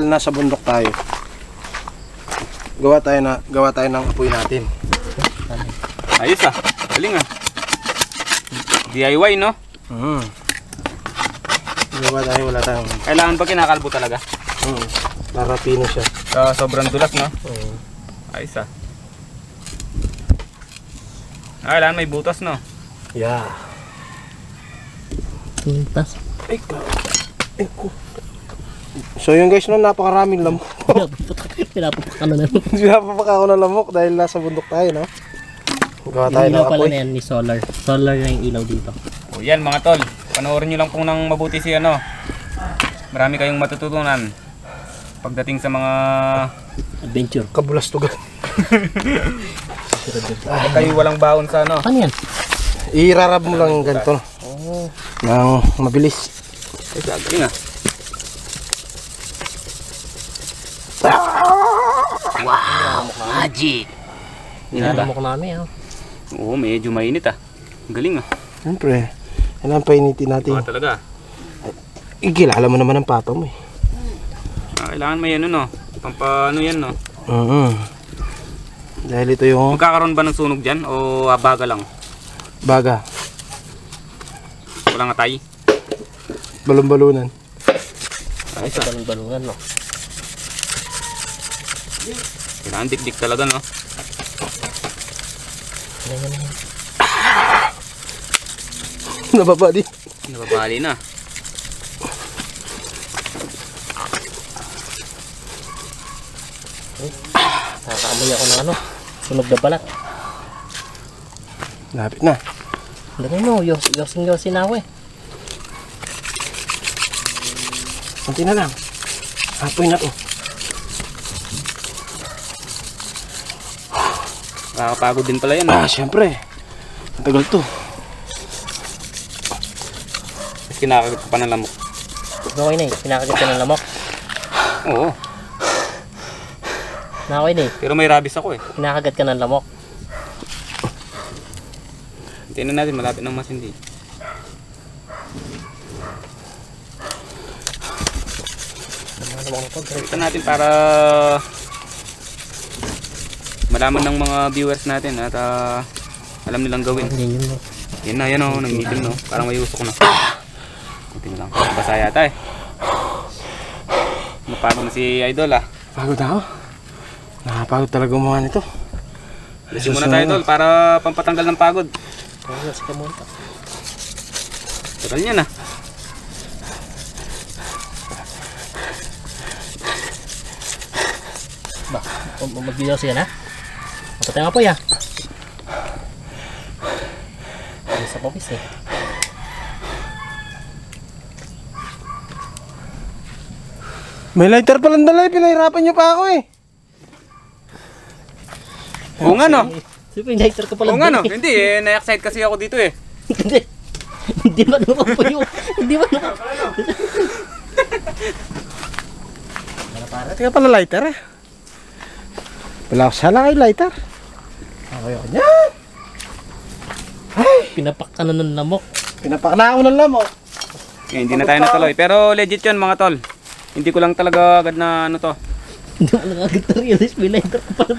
dahil nasa bundok tayo. Gawa tayo ng apoy natin. Ayos ah. Galing ah. DIY no? Gawa tayo, wala tayong... Kailangan ba kinakalbo talaga? Para pino siya. Sobrang dulas no? Ayos ah. Kailangan may butas no? Yeah. Tuntas. So yun guys, no, napakaraming lamok. Pinapapak na naman. Pinapapak ako ng lamok dahil nasa bundok tayo, no? Gawa tayo Yung ng ilaw pala apoy. na yan ni Solar. Solar na yung ilaw dito. O yan mga tol. Panoorin nyo lang po ng mabuti si ano. Marami kayong matututunan. Pagdating sa mga... Adventure. Kabulastugan. kayo walang baon sa ano. Ano yan? Irarab mo lang ganito. Nang mabilis. Galing ah. Magic! Nilalamok namin ah. Oo, medyo mainit ah. Galing ah. Siyempre, kailangan painitin natin. Talaga. Kilala mo naman ang papa mo eh. Kailangan may ano no. Pampano yan no. Dahil ito yung Magkakaroon ba ng sunog dyan o baga lang? baga. Walang atay? Balon-balunan. Ayos ah. Balong-balungan no. Kailangan dik-dik talaga no. Nababa di. Nababali na. Nakakamoy ako ng ano. Sunog na balat. Lapit na. Lagay mo, yosin na ako eh. Kunti na lang. Apoy na to. Nakakapagod din pala yan. Siyempre. Ang tagal to. Mas kinakagat ko pa ng lamok. Okay na eh, pinakagat ka ng lamok. Oo. Okay na eh, Pero may rabies ako eh. pinakagat ka ng lamok. Tingnan natin, malapit ng masindi. Tingnan natin para malaman ng mga viewers natin at alam nilang gawin. Yan yun. Yan na, yan o, nangitim no. Parang may usok na. Kunti na lang. Basa yata eh. Napagod na si Idol ah. Pagod ako. Nakapagod talaga gumawa nito. Lasing muna tayo Idol para pampatanggal ng pagod. Kaya sa kamunta. Tagal niya na. Ba, mag-video siya na? Matatay nga po ya. Sa popis eh. May lighter palang dala eh. Pinahirapan nyo pa ako eh. Oo nga no. Siyempre, lighter ka pala. Oo nga no. Hindi eh, na-excite kasi ako dito eh. Hindi. Hindi ba naman po yun? Hindi ba naman? Teka pala lighter eh. Wala ako sala kay lighter. Okay ako niyan. Pinapak ka na ng lamok. Pinapakala ako ng lamok. Eh, hindi na tayo natuloy. Pero legit yun mga tol. Hindi ko lang talaga agad na ano to. Hindi mo lang agad na-realize may lighter ka pala.